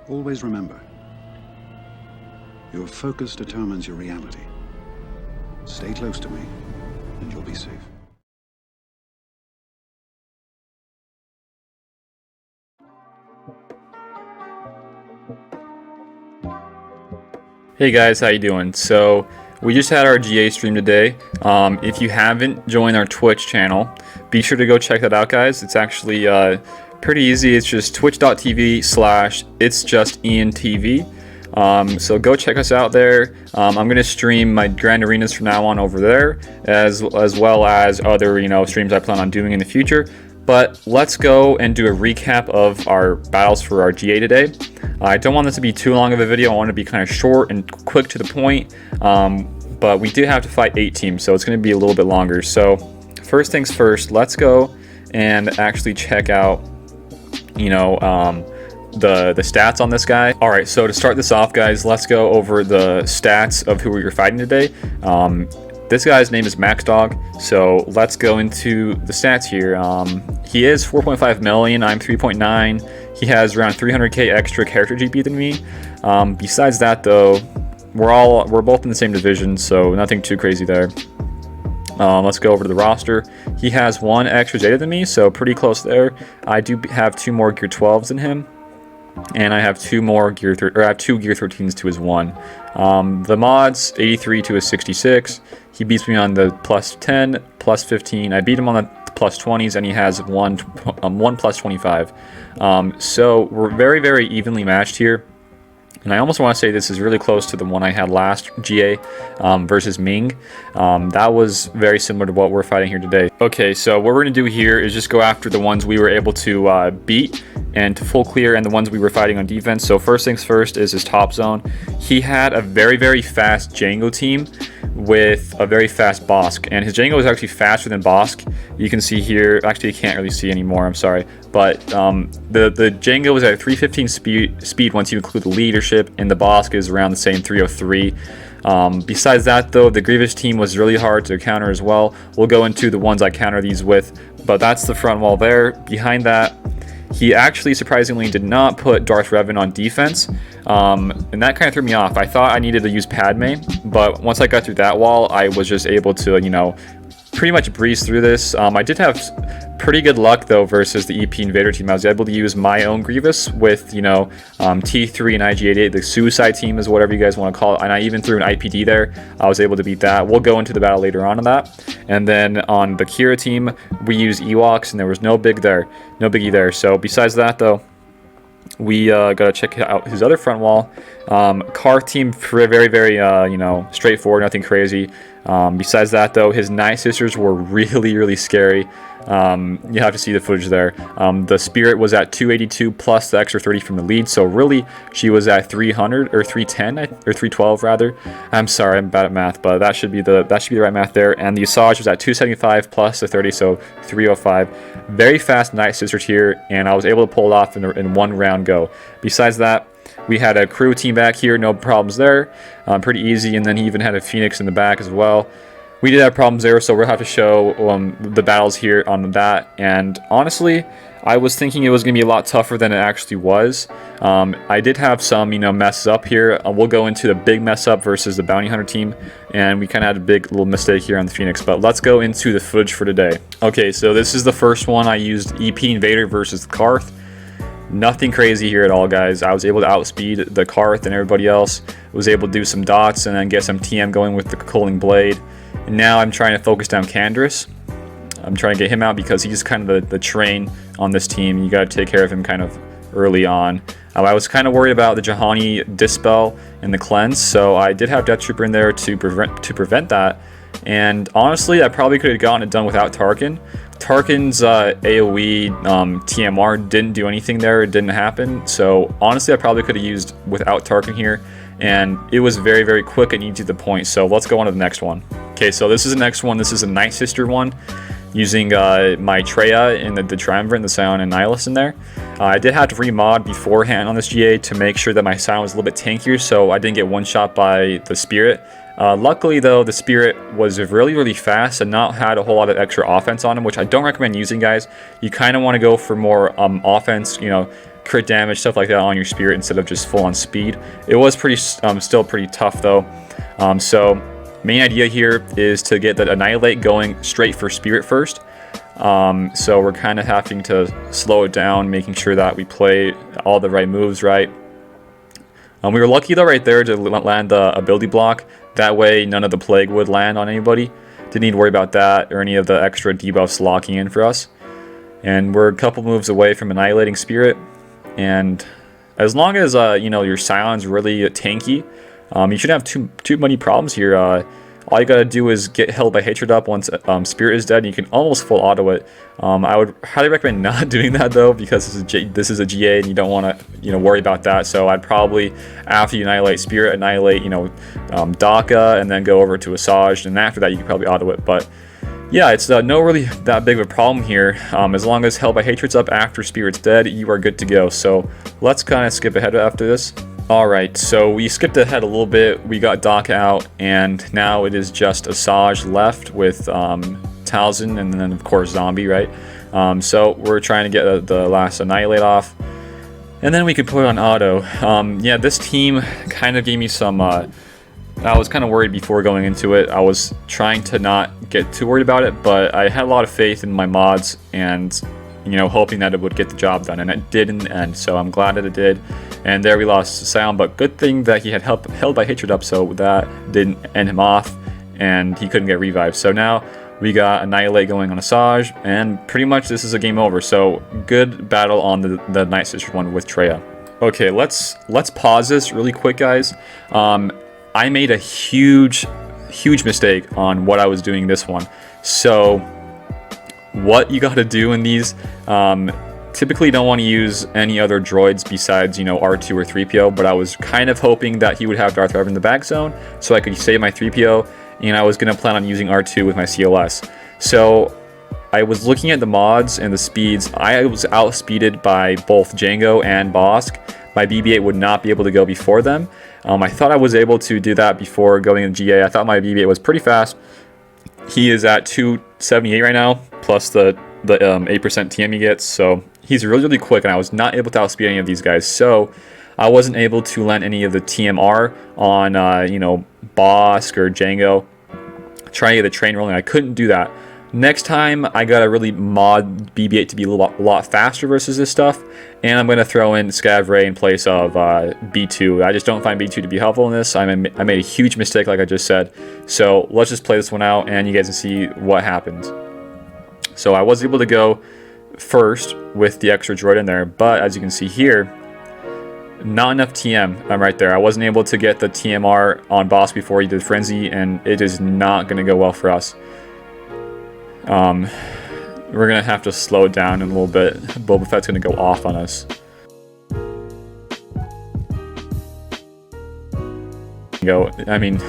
Always remember, your focus determines your reality. Stay close to me, and you'll be safe. Hey guys, how you doing? So we just had our GA stream today. If you haven't joined our Twitch channel, be sure to go check that out, guys. It's actually pretty easy. It's just twitch.tv/itsjustiantv. So go check us out there. I'm gonna stream my grand arenas from now on over there, as well as other streams I plan on doing in the future. But let's go and do a recap of our battles for our GA today. I don't want this to be too long of a video. I want it to be kind of short and quick to the point. But we do have to fight 8 teams, so it's going to be a little bit longer. So first things first, let's go and actually check out, the stats on this guy. All right, so to start this off, guys, let's go over the stats of who we were fighting today. This guy's name is Max Dog, so let's go into the stats here. He is 4.5 million, I'm 3.9. He has around 300k extra character GP than me. Besides that, though, we're both in the same division, so nothing too crazy there. Let's go over to the roster. He has 1 extra Zeta than me, so pretty close there. I do have 2 more Gear 12s than him, and I have 2 more Gear 13s to his 1. The mods, 83 to his 66. He beats me on the plus 10, plus 15. I beat him on the plus 20s, and he has 1 plus 25. So we're very, very evenly matched here. And I almost want to say this is really close to the one I had last GA versus Ming. That was very similar to what we're fighting here today. Okay, so what we're going to do here is just go after the ones we were able to beat and to full clear, and the ones we were fighting on defense. So first things first is his top zone. He had a very, very fast Django team with a very fast Bosk, and his Django is actually faster than Bosk. You can see here, actually you can't really see anymore, I'm sorry, but the Django is at 315 speed once you include the leadership, and the Bosk is around the same 303. Besides that, though, the Grievous team was really hard to counter as well. We'll go into the ones I counter these with, but that's the front wall there. Behind that, he actually surprisingly did not put Darth Revan on defense, and that kind of threw me off. I thought I needed to use Padme, but once I got through that wall, I was just able to, pretty much breeze through this. I did have pretty good luck, though, versus the EP Invader team. I was able to use my own Grievous with, T3 and IG-88, the Suicide team is whatever you guys want to call it, and I even threw an IPD there. I was able to beat that. We'll go into the battle later on that. And then on the Qi'ra team, we used Ewoks, and there was no biggie there. So besides that, though, we gotta check out his other front wall. Car team, very, very, straightforward, nothing crazy. Besides that, though, his Night Sisters were really, really scary. You have to see the footage there. The Spirit was at 282 plus the extra 30 from the lead, so really she was at 300 or 310 or 312 rather. I'm sorry, I'm bad at math, but that should be the right math there. And the Asajj was at 275 plus the 30, so 305. Very fast Night Sisters here, and I was able to pull it off in one round go. Besides that, we had a crew team back here, no problems there, pretty easy, and then he even had a Phoenix in the back as well. We did have problems there, so we'll have to show the battles here on that. And honestly, I was thinking it was going to be a lot tougher than it actually was. I did have some, messes up here. We'll go into the big mess up versus the Bounty Hunter team, and we kind of had a big little mistake here on the Phoenix. But let's go into the footage for today. Okay, so this is the first one. I used EP Invader versus the Karth. Nothing crazy here at all, guys. I was able to outspeed the Karth and everybody else. Was able to do some dots and then get some TM going with the Cooling Blade. And now I'm trying to focus down Canderous. I'm trying to get him out because he's kind of the train on this team. You got to take care of him kind of early on. I was kind of worried about the Juhani Dispel and the Cleanse, so I did have Death Trooper in there to prevent that. And honestly, I probably could have gotten it done without Tarkin. Tarkin's AoE TMR didn't do anything there. It didn't happen. So honestly, I probably could have used without Tarkin here. And it was very, very quick and easy to the point. So let's go on to the next one. Okay, so this is the next one. This is a Night Sister one, using my Treya and the Triumvirate, the Scion and Nihilus in there. I did have to remod beforehand on this GA to make sure that my Scion was a little bit tankier, so I didn't get one shot by the Spirit. Luckily, though, the Spirit was really, really fast and not had a whole lot of extra offense on him, which I don't recommend using, guys. You kind of want to go for more offense, crit damage, stuff like that on your spirit instead of just full on speed. It was still pretty tough though. So main idea here is to get that annihilate going straight for spirit first. So we're kind of having to slow it down, making sure that we play all the right moves right. We were lucky though right there to land the ability block. That way none of the plague would land on anybody. Didn't need to worry about that or any of the extra debuffs locking in for us. And we're a couple moves away from annihilating spirit. And as long as you know, your Scion's really tanky, you shouldn't have too many problems here. All you gotta do is get held by hatred up once spirit is dead, and you can almost full auto it. I would highly recommend not doing that though, because this is a GA and you don't want to worry about that. So I'd probably, after you annihilate spirit, annihilate Daka, and then go over to Asajj, and after that you can probably auto it. But yeah, it's no really that big of a problem here. As long as held by hatred's up after spirit's dead, you are good to go. So let's kind of skip ahead after this. Alright, so we skipped ahead a little bit. We got Daka out, and now it is just Asajj left with Talzin, and then of course Zombie, right? So we're trying to get the last Annihilate off, and then we can put it on auto. Yeah, this team kind of gave me some... I was kind of worried before going into it. I was trying to not get too worried about it, but I had a lot of faith in my mods, and hoping that it would get the job done, and it did in the end, so I'm glad that it did. And there we lost Scion, but good thing that he had held by hatred up, so that didn't end him off, and he couldn't get revived. So now we got Annihilate going on Asajj, and pretty much this is a game over. So good battle on the Night Sister one with Qi'ra. Okay, let's pause this really quick, guys. I made a huge mistake on what I was doing this one. So what you got to do in these, typically don't want to use any other droids besides R2 or 3PO, but I was kind of hoping that he would have Darth Revan in the back zone so I could save my 3PO, and I was going to plan on using R2 with my CLS. So I was looking at the mods and the speeds. I was outspeeded by both Jango and Bossk. My BB-8 would not be able to go before them. I thought I was able to do that before going in GA. I thought my BB-8 was pretty fast. He is at 278 right now, plus the 8% TM he gets, so he's really quick, and I was not able to outspeed any of these guys, so I wasn't able to land any of the TMR on Bossk or Jango, trying to get the train rolling. I couldn't do that. Next time I gotta really mod BB-8 to be a lot faster versus this stuff, and I'm gonna throw in Scav Ray in place of B2. I just don't find B2 to be helpful in this. I made a huge mistake, like I just said. So let's just play this one out, and you guys can see what happens. So I was able to go first with the extra droid in there, but as you can see here, not enough TM right there. I wasn't able to get the TMR on Bossk before he did Frenzy, and it is not gonna go well for us. We're gonna have to slow it down in a little bit. Boba Fett's gonna go off on us. I mean,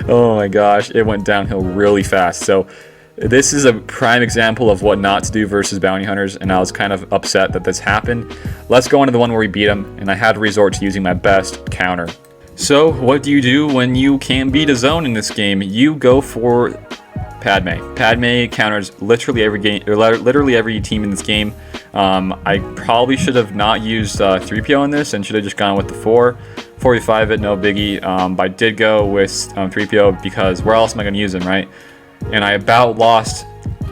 oh my gosh, it went downhill really fast. So this is a prime example of what not to do versus bounty hunters, and I was kind of upset that this happened. Let's go on to the one where we beat him, and I had to resort to using my best counter. So what do you do when you can't beat a zone in this game? You go for Padme. Padme counters literally every game, or literally every team in this game. I probably should have not used 3PO in this and should have just gone with the 445 it, no biggie. But I did go with 3PO because where else am I going to use him, right? And I about lost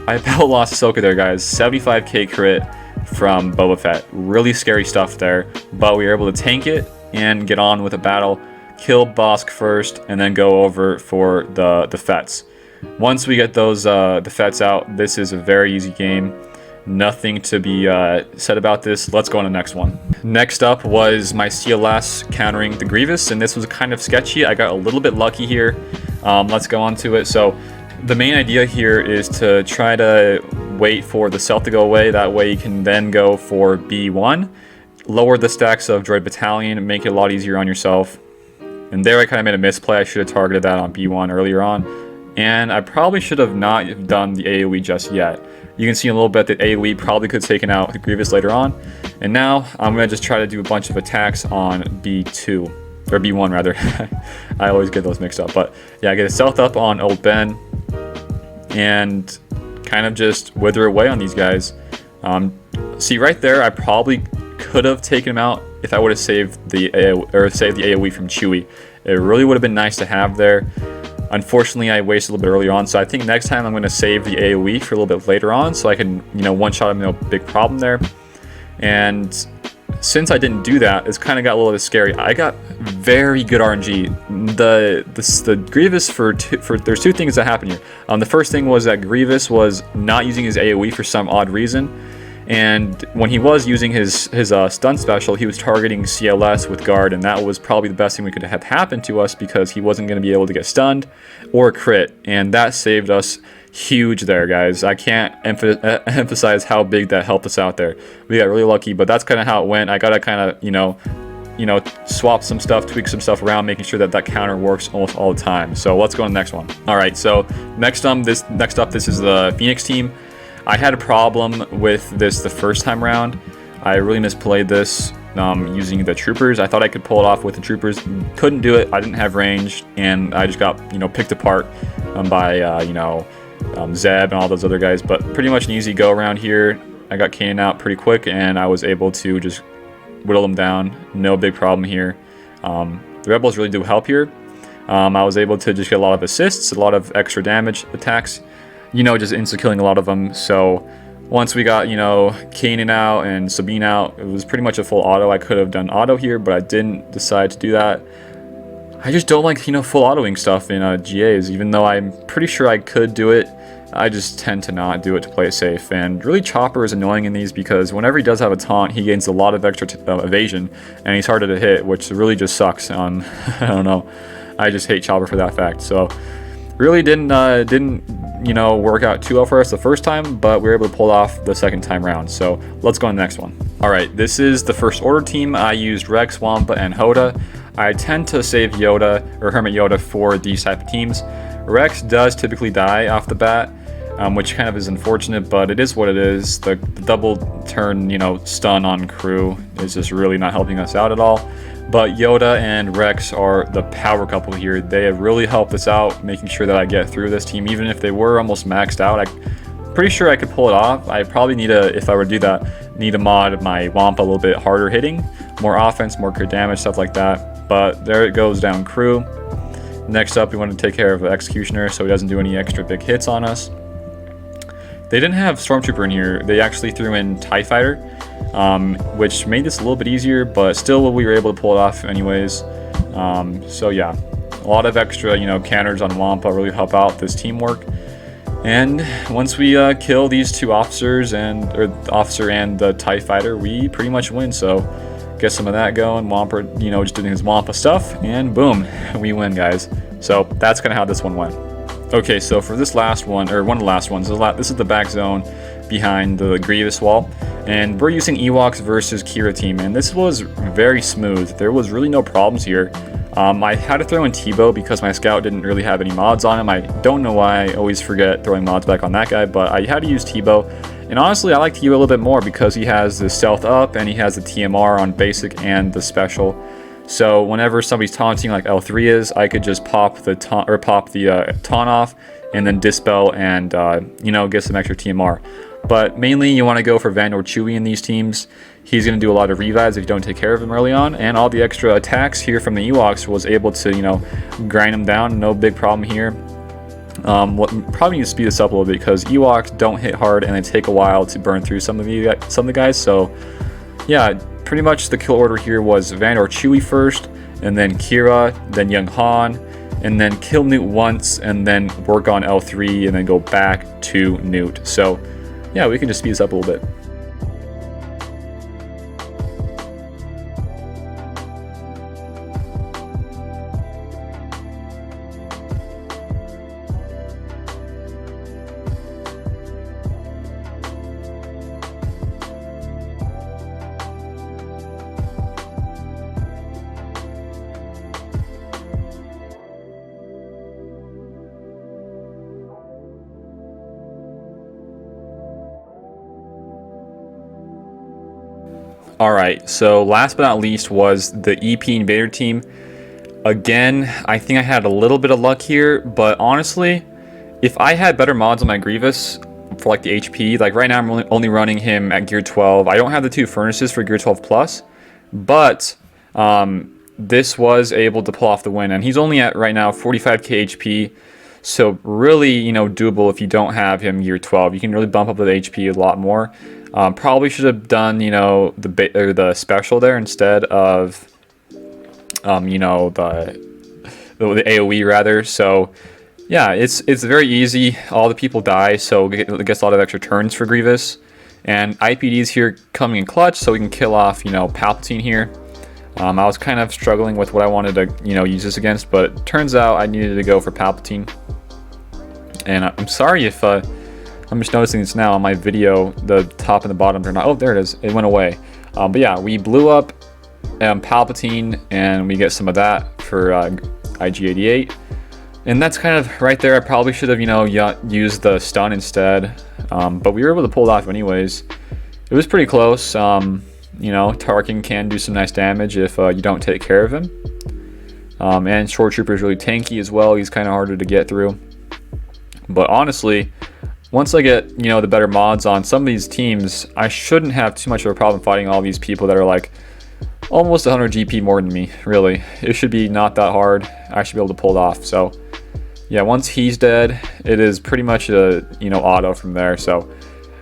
Ahsoka there, guys. 75k crit from Boba Fett. Really scary stuff there, but we were able to tank it and get on with the battle. Kill Bossk first, and then go over for the Fets. Once we get those the Fets out, this is a very easy game. Nothing to be said about this. Let's go on to the next one. Next up was my CLS countering the Grievous, and this was kind of sketchy. I got a little bit lucky here. Let's go on to it. So the main idea here is to try to wait for the stealth to go away. That way you can then go for B1, lower the stacks of Droid Battalion, and make it a lot easier on yourself. And there I kind of made a misplay. I should have targeted that on B1 earlier on. And I probably should have not done the AoE just yet. You can see in a little bit that AoE probably could have taken out the Grievous later on. And now I'm going to just try to do a bunch of attacks on B2. Or B1 rather. I always get those mixed up. But yeah, I get a stealth up on Old Ben. And kind of just wither away on these guys. see right there, I probably could have taken him out if I would have saved the AoE from Chewie. It really would have been nice to have there. Unfortunately, I wasted a little bit earlier on, so I think next time I'm going to save the AoE for a little bit later on, so I can, you know, one-shot him, no big problem there. And since I didn't do that, it's kind of got a little bit scary. I got very good RNG. The Grievous there's two things that happened here. The first thing was that Grievous was not using his AoE for some odd reason. And when he was using his stun special, he was targeting CLS with guard, and that was probably the best thing we could have happened to us because he wasn't going to be able to get stunned or crit, and that saved us huge there, guys. I can't emphasize how big that helped us out there. We got really lucky, but that's kind of how it went. I gotta kind of, you know, swap some stuff, tweak some stuff around, making sure that that counter works almost all the time. So let's go on the next one. All right, so next up, this is the Phoenix team. I had a problem with this the first time around. I really misplayed this using the troopers. I thought I could pull it off with the troopers. Couldn't do it. I didn't have range, and I just got, you know, picked apart by you know, Zeb and all those other guys. But pretty much an easy go around here. I got Kanan out pretty quick, and I was able to just whittle them down. No big problem here. The rebels really do help here. I was able to just get a lot of assists, a lot of extra damage attacks. You know, just insta-killing a lot of them. So once we got, you know, Kanan out and Sabine out, it was pretty much a full auto. I could have done auto here, but I didn't decide to do that. I just don't like, you know, full autoing stuff in GAs, even though I'm pretty sure I could do it. I just tend to not do it to play it safe. And really, Chopper is annoying in these because whenever he does have a taunt, he gains a lot of extra evasion, and he's harder to hit, which really just sucks. I don't know. I just hate Chopper for that fact. So really didn't you know, work out too well for us the first time, but we were able to pull it off the second time round. So let's go on the next one. All right, this is the First Order team. I used Rex, Wampa, and Hoda. I tend to save Yoda or Hermit Yoda for these type of teams. Rex does typically die off the bat, which kind of is unfortunate, but it is what it is. The double turn, you know, stun on crew is just really not helping us out at all. But Yoda and Rex are the power couple here. They have really helped us out, making sure that I get through this team. Even if they were almost maxed out, I'm pretty sure I could pull it off. I probably need if I were to do that, need to mod my Wampa a little bit harder hitting, more offense, more crit damage, stuff like that. But there it goes down crew. Next up, we want to take care of the Executioner so he doesn't do any extra big hits on us. They didn't have Stormtrooper in here. They actually threw in TIE Fighter, which made this a little bit easier, but still we were able to pull it off anyways. So yeah, a lot of extra, you know, counters on Wampa really help out this teamwork. And once we kill these two officers or the officer and the TIE Fighter, we pretty much win. So get some of that going. Wampa, you know, just doing his Wampa stuff, and boom, we win, guys. So that's kind of how this one went. Okay, so for this last one, or one of the last ones, this is the back zone behind the Grievous wall, and we're using Ewoks versus Qi'ra team, and this was very smooth. There was really no problems here. I had to throw in Tebow because my scout didn't really have any mods on him. I don't know why I always forget throwing mods back on that guy, but I had to use Tebow. And honestly, I like Tebow a little bit more because he has the stealth up and he has the TMR on basic and the special. So whenever somebody's taunting like L3 is, I could just pop the taunt off and then dispel and you know, get some extra TMR. But mainly you want to go for Vandor Chewie in these teams. He's going to do a lot of revives if you don't take care of him early on, and all the extra attacks here from the Ewoks was able to, you know, grind him down. No big problem here. Probably need to speed this up a little bit because Ewoks don't hit hard and they take a while to burn through some of the guys. So yeah, pretty much the kill order here was Vandor Chewie first, and then Qi'ra, then Young Han, and then kill Newt once, and then work on L3, and then go back to Newt. So yeah, we can just speed this up a little bit. Alright, so last but not least was the EP Invader team. Again, I think I had a little bit of luck here, but honestly, if I had better mods on my Grievous, for like the HP. Like right now I'm only running him at gear 12. I don't have the 2 furnaces for gear 12 plus, but this was able to pull off the win, and he's only at right now 45k HP. So really, you know, doable if you don't have him gear 12. You can really bump up the HP a lot more. Probably should have done, you know, the special there instead of, you know, the AOE rather. So yeah, it's very easy. All the people die, so it gets a lot of extra turns for Grievous. And IPD's here coming in clutch, so we can kill off, you know, Palpatine here. I was kind of struggling with what I wanted to, you know, use this against, but it turns out I needed to go for Palpatine. And I'm sorry if I'm just noticing this now on my video, the top and the bottom are not. Oh, there it is. It went away. But yeah, we blew up Palpatine, and we get some of that for IG-88. And that's kind of right there. I probably should have, you know, used the stun instead. But we were able to pull it off anyways. It was pretty close. You know, Tarkin can do some nice damage if you don't take care of him. And Short Trooper is really tanky as well. He's kind of harder to get through. But honestly, once I get, you know, the better mods on some of these teams, I shouldn't have too much of a problem fighting all these people that are like almost 100 GP more than me, really. It should be not that hard. I should be able to pull it off. So yeah, once he's dead, it is pretty much a, you know, auto from there. So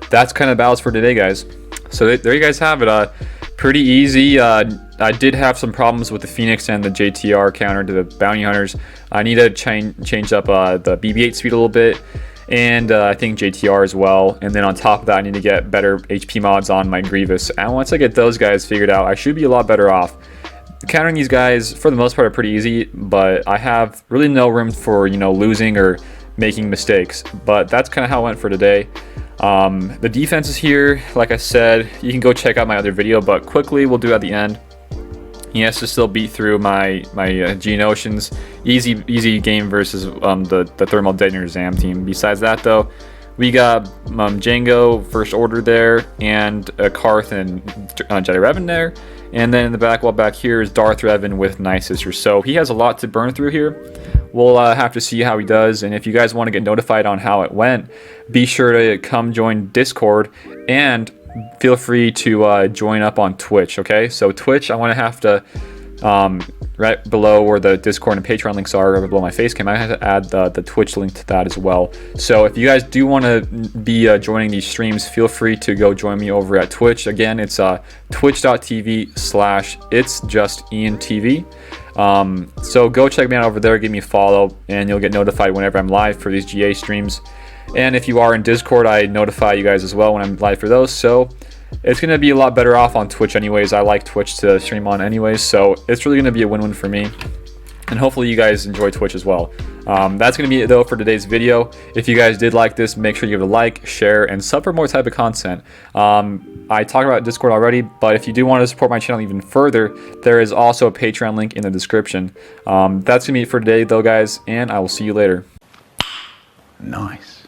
that's kind of battles for today, guys. So there you guys have it. Pretty easy. I did have some problems with the Phoenix and the JTR counter to the bounty hunters. I need to change up the BB-8 speed a little bit, and I think JTR as well. And then on top of that, I need to get better HP mods on my Grievous. And once I get those guys figured out, I should be a lot better off. Countering these guys, for the most part, are pretty easy, but I have really no room for, you know, losing or making mistakes. But that's kind of how it went for today. The defense is here. Like I said, you can go check out my other video, but quickly we'll do at the end. He has to still beat through my Geonoceans. Easy game versus the Thermal Detonator Zam team. Besides that, though, we got Django First Order there, and Karth and Jedi Revan there. And then in the back, well, back here is Darth Revan with Night Sister. So he has a lot to burn through here. We'll have to see how he does. And if you guys want to get notified on how it went, be sure to come join Discord, and feel free to join up on Twitch, okay? So Twitch, I want to have to, right below where the Discord and Patreon links are, right below my face cam, I have to add the Twitch link to that as well. So if you guys do want to be joining these streams, feel free to go join me over at Twitch. Again, it's twitch.tv/itsjustiantv. So go check me out over there, give me a follow, and you'll get notified whenever I'm live for these GA streams. And if you are in Discord, I notify you guys as well when I'm live for those. So it's going to be a lot better off on Twitch anyways. I like Twitch to stream on anyways, so it's really going to be a win-win for me. And hopefully you guys enjoy Twitch as well. That's going to be it though for today's video. If you guys did like this, make sure you give it a like, share, and sub for more type of content. I talked about Discord already, but if you do want to support my channel even further, there is also a Patreon link in the description. That's going to be it for today though, guys, and I will see you later. Nice.